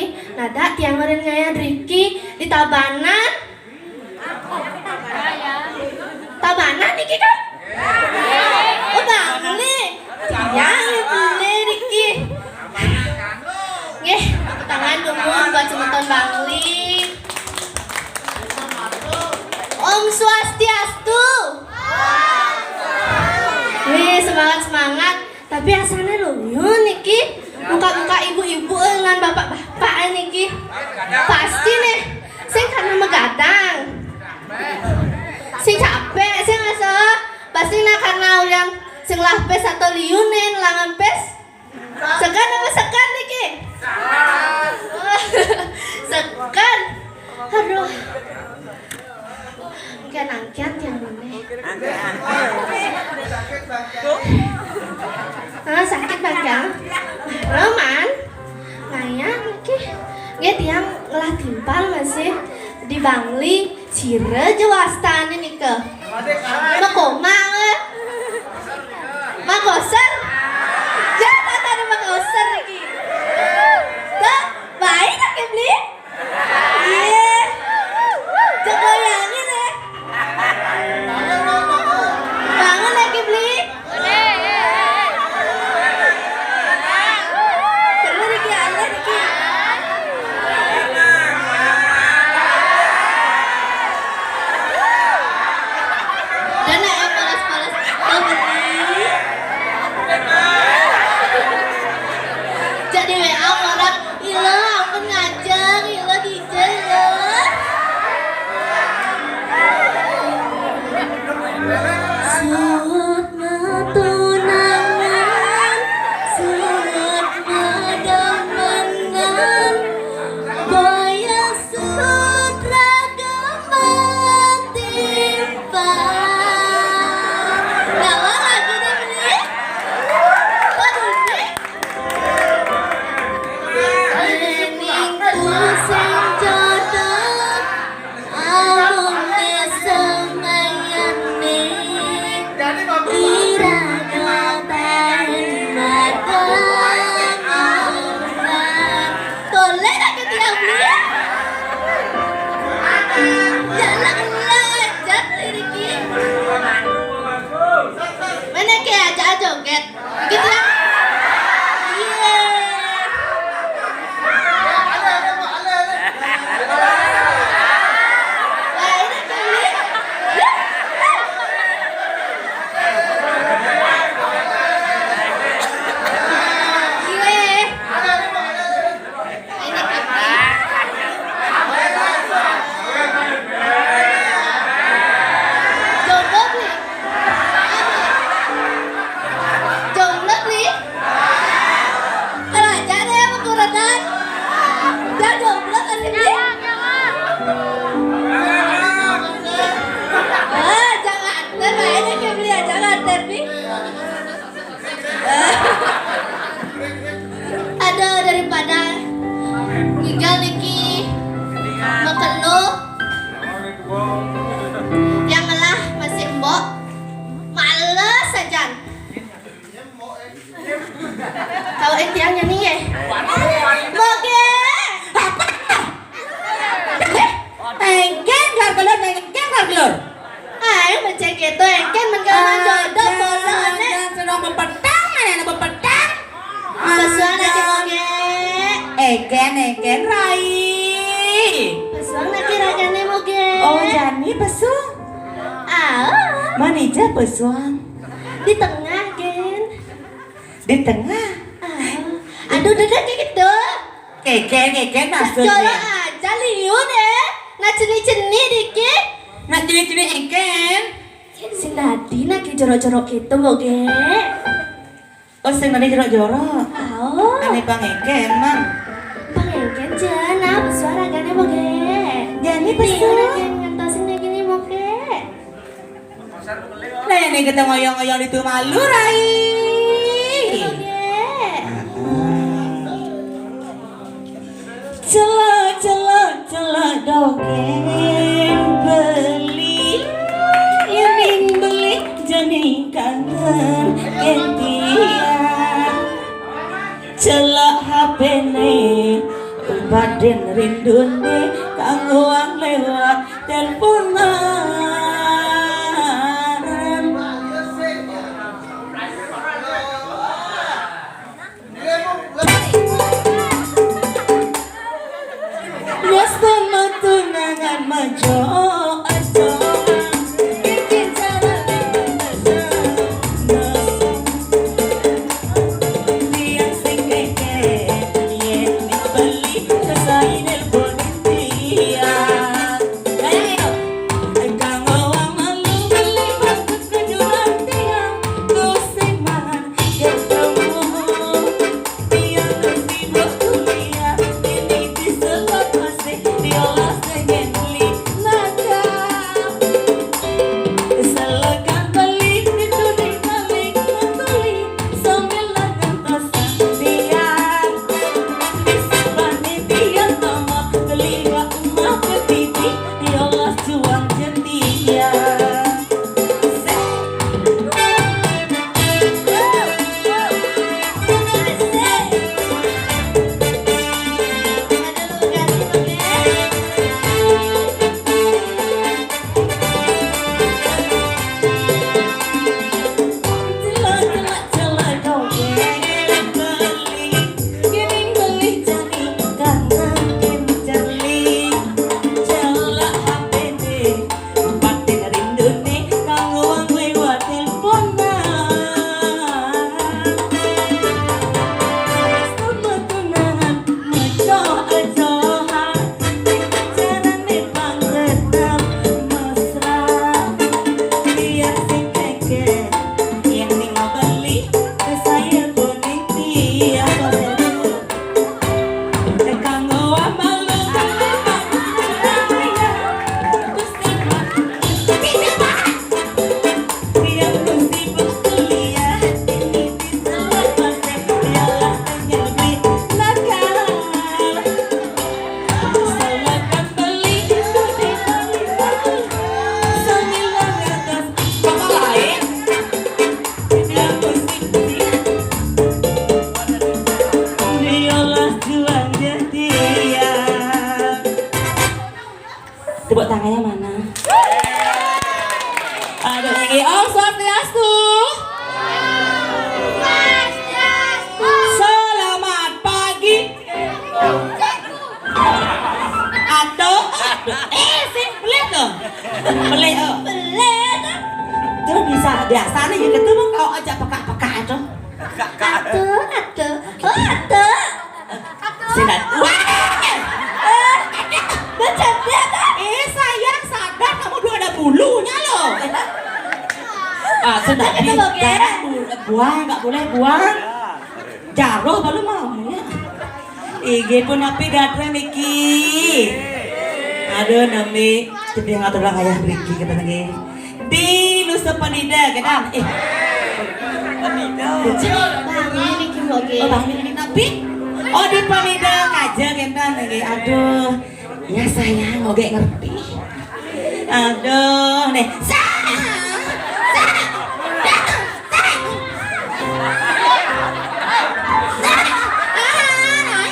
nih nada tiang meureun ngaya Riki di Tabanan. Tabanan Riki kan? Oh Bangli. Tiang itu Riki. Nggih, tepuk tangan dulu buat semeton Bangli. Om Swastiastu. Wih, semangat. Tapi asalnya lunyun niki. Muka-muka ibu-ibu dengan bapak-bapak niki. Pasti nih, saya karena megadang. Saya capek, saya ngasa. Pasti nah karena ulian sing lah pes atau liunen langan pes. Segan apa segan niki? Segan. Aduh. Angkian yang mana? Sakit bagian. Roman, ngayang niki. Nggih tiang ngelah timpal masih di Bangli, Cire Jawastan ini ke. Makoma Makoser. Jangan ada Makoser lagi. Tuh, baik tak beli? Iya. Coba yang ini. Bangun lagi beli? Coba lagi ada lagi. Dana yang panas-panas. Jadi WA orang ilo ampun ngajak ilo DJ ilo. Sud matunangan, sud madamengan, boya sud ragaman timpang. Nawa lagi deh beli? Waduh nih. Ening kusing jodoh, amunge semayan ning. Irana tahin madangan. Toleh nak ketiak beli? Jalan aja liriki. Mana ke aja joget? Gitu ya? Iya. Wah, ini beli. Ada daripada ngigal niki makelo yang ngelah masih mbok males saja. Kalau tiang nyanyi ya moge engken gargelor ayo mencek itu engken menggaman jodoh bolone sedang bepedang mana bepedang pesuan lagi moge eken rai pesuan lagi ragane moge oh jani pesuan manija pesuan di tengah gen di tengah aduh dadah kayak gitu eken maksudnya jolo aja liu deh nak ceni dikit nak ceni eken si Nadi nak jorok-jorok gitu moge oh si Nadi jorok-jorok ane bang eken man bang eken jana suara gane moge jani pesuan ngantosin lagi nih moge nah ini kita ngoyong-ngoyong itu malu rai celak dongeng beli ingin beli jadi kangen gentian celak HP nih Paden rindune kanggo wong lewat teleponan. Yes, tunangan majo aja. Tepuk tangannya mana? Ada lagi. Om Swastiastu. Selamat pagi. Atau sing pelit tuh. Pelit. Terus bisa biasanya juga ketemu kau ajak peka-peka itu. Atuh. Sinan. Sayang sadar kamu dulu ada bulunya loh. Sudah buang, nggak boleh buang. Jaroh baru maunya. Ige pun api gadra Niki. Aduh nami, jadi ngatur lang ayah Niki kita lagi. Di Nusa Penida kita. Penida. Bang Niki lagi. Oh bang Niki tapi. Oh di Penida aja kita lagi. Aduh. Ya sayang, oke ngerti. Aduh, nih.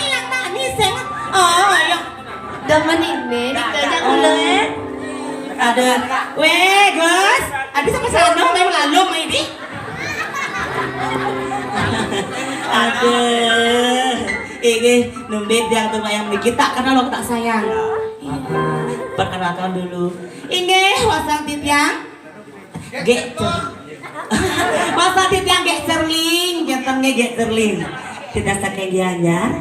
Yang manis ya. Oh, yang demen ini dikajak oleh. Aduh, weh, Gus. Adi sama Sano main lalu ini. Aduh. Ini numbit yang terbayang di kita karena lo tak sayang. Perkenalkan dulu. Ini wasang titiang gecer. Wasang titiang gecerling, jentengnya gecerling. Tidak saking dianyar.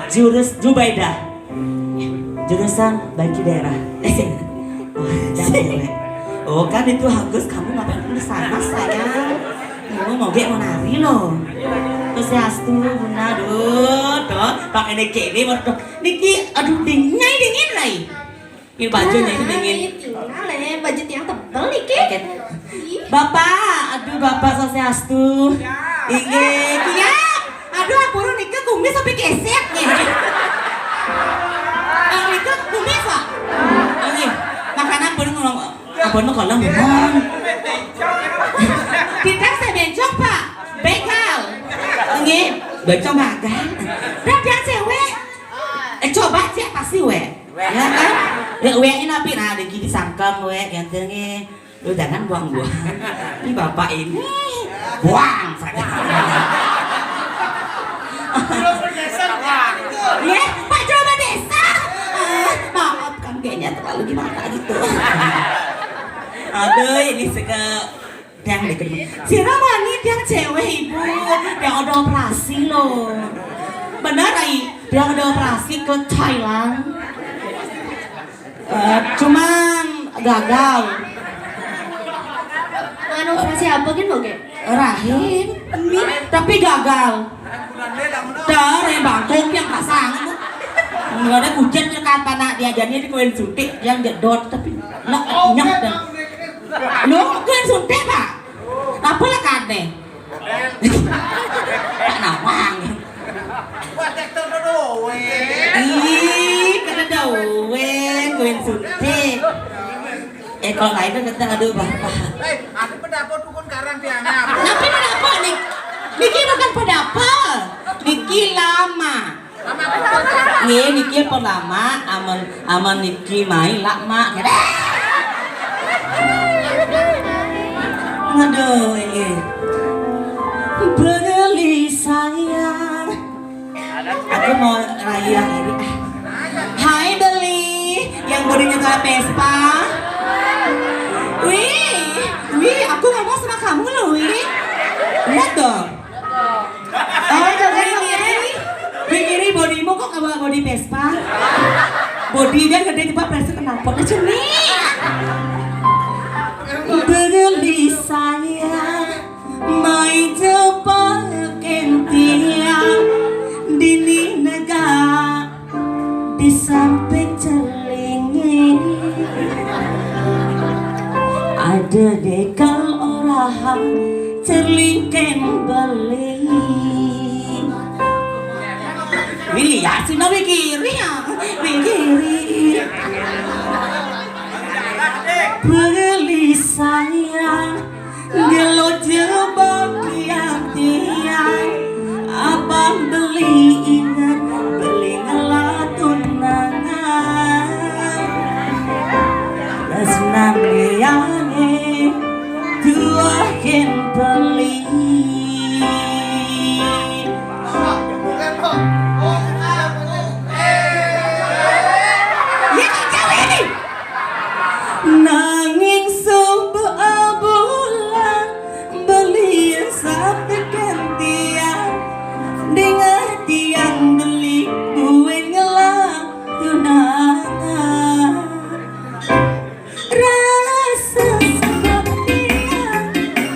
Jurus Jubaidah. Jurusan bagi daerah. Oh kan itu Agus, kamu ngapain di sana sayang? Kamu mau nari loh. Swastiastu Bunda, aduh, pakai Niki ini, Niki, aduh dingin lagi. Ini bajunya itu dingin. Tinggal baju yang tebal Niki. Bapak, aduh Bapak Swastiastu. Iya, aduh aku Niki kumis sampai kesek nih. Niki kumis pak. Ini makanan pun ngomong, apa nu kalau ngomong. Kita saya bencong pak, bekal. Nghe, đợi cho bà cái. Rap rap cewek. operasi we. Ya kan? Ya we-nya napi nah diki disangkem we gantengnya. Lu jangan buang-buang. Ini bapak ini buang saja. Ya, Pak coba desa. Maafkan kayaknya terlalu gimana gitu. Aduh, ini yang dikerim. Si Ramani yang cewek ibu, yang udah operasi loh. Benar ay, dia udah operasi ke Thailand. Cuman gagal. Anu operasi apa gitu mau Rahim, tapi gagal. Dari bangkok yang pasang. Nggak ada hujan dekat panak diajarnya di koin suntik yang jedot tapi nyok dan lo koin suntik pak apa lah kade tak nawang ih kena dawen koin suntik kalau lain kan kita aduh bapak ada pendapat dukun karang dianggap tapi pendapat nih Niki bukan pendapat Niki lama nih Niki pertama aman Niki main lama gitu. Aduh ini beli sayang aku mau raya ini hai beli yang bodinya kayak Vespa wih aku ngomong sama kamu loh wih lihat dong Wih bodimu kok kayak body Vespa? Bodinya gede coba berasa kenapa? Cumi. Beli saya main cepat kentiang dini negara di samping celingi ada dekal orang celingken beli. Wih, ya sih nabi kiri ya, kiri. Beli sayang, gelo jebak tiang, abang beli ingat beli ngelatunangan, senang liane dua ken beli. Nanging sebuah bulan beli sampai gantian dengan tiang beli gue ngelak tunangan rasa seperti yang beli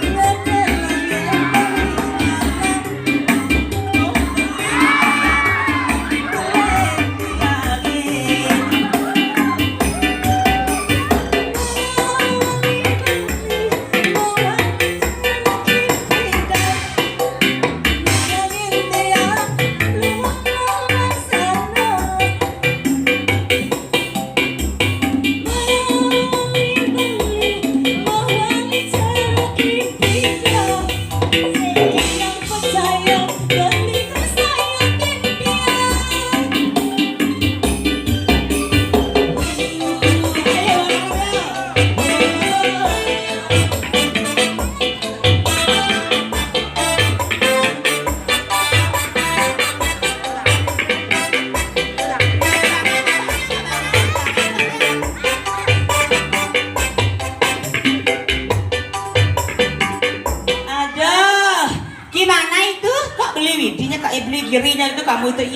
kirinya itu kamu itu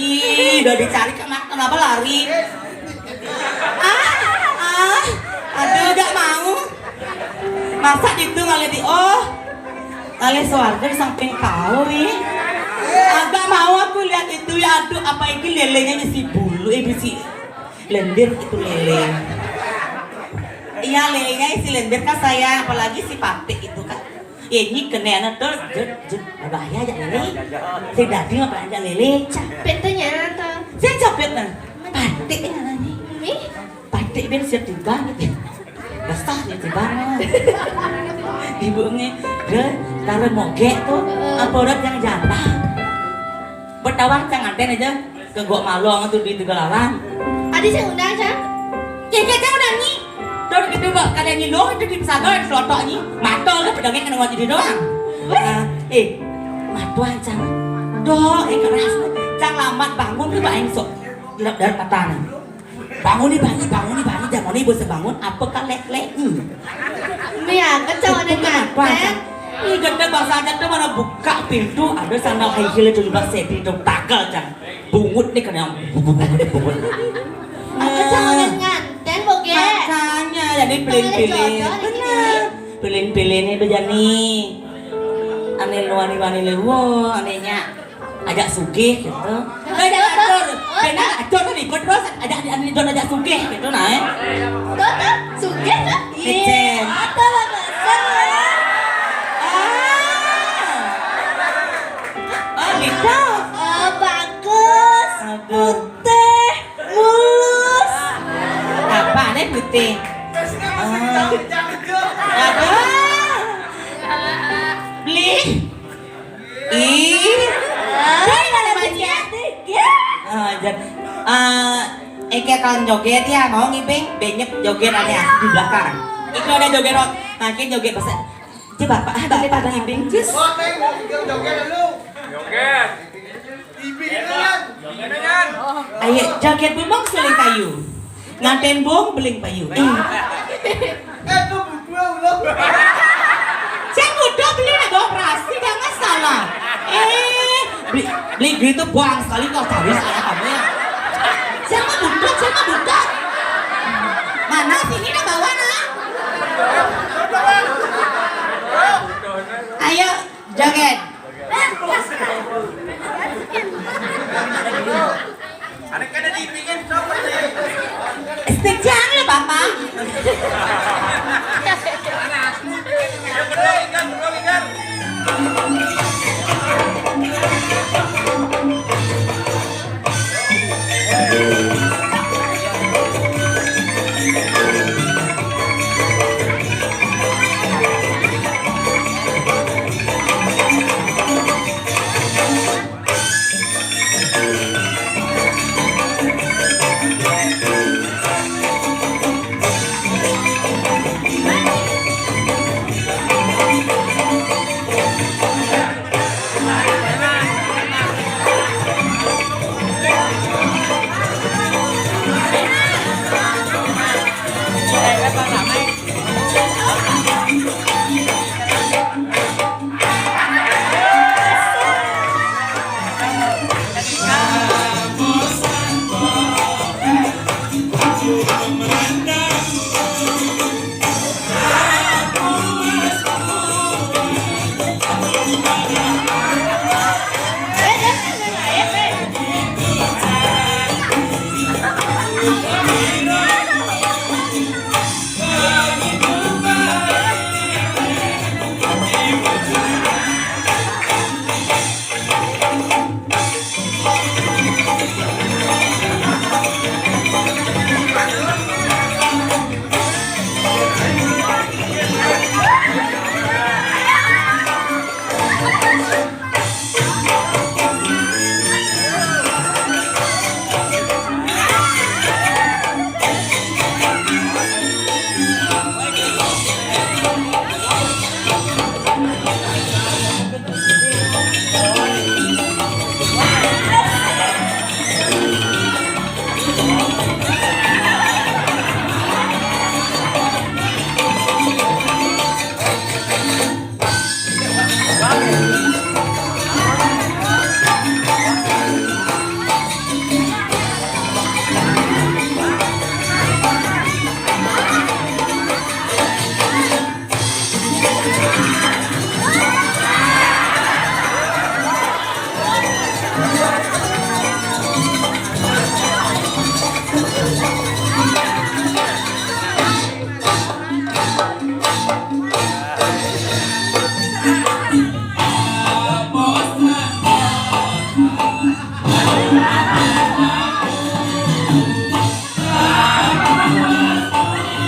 udah dicari kenapa lari aduh gak mau masa itu ngaliat di ngaliat suarga di samping kau agak mau aku lihat itu ya aduh apa ini lelenya isi bulu isi lendir itu lele iya lelenya isi lendir kan saya apalagi si patik itu kan ini kena tuh bahaya aja lele si dadi ngapain aja lele capek tuh nyata saya capek nah patik ini patik ben siap tiba gitu basah ya tiba ibunya dia taruh moge tuh apa udah yang jatah bertawang jangan aja ke gua malong tuh di Tegalalang Tadi saya undang, Cang. Kek udah nyi. Tuh gitu kok kalian nyi doang itu di pesantren selotok nyi. Matol lah pedangnya kena wajib di doang. Matuan Cang. Doh, keras. Cang lambat bangun tuh baing sok. Dari patah. Bangun nih bangun jangan nih bisa bangun apa kalek-lek. Mia, kacau ada nganteng. Ih, gede bahasa aja tuh mana buka pintu ada sandal high heel itu juga safety itu tagal Cang. Bungut nih kena bungut. Kacau ada nganteng, Boge. Makanya jadi pilih-pilih. Benar. Pilih-pilih nih udah jadi. Aneh luani-wani lewo, anehnya agak sugih gitu. Ada atur, benar atur nih terus ada aneh don agak sugih gitu nah. Tuh, sugih tuh. Kecil. Atau apa? Gitu. Oh, bagus. Aduh. Putih, mulus. Apa nih putih? Aduh. Beli. Ih. Eke kan joget ya, mau ngibing, banyak joget ada di belakang. Itu ada joget rock, nanti joget pas. Coba bapak ngibing cus. Joget. Joget. Ayo joget bumong suling kayu, nganten bong beling payu. Saya mudah beli ada operasi jangan salah. Beli gitu buang sekali kau tahu saya kamu ya. Saya mah budak. Mana sini dah bawa nak. Ayo joget. Ada kada dipingin coba sih. Sejam lah bapak.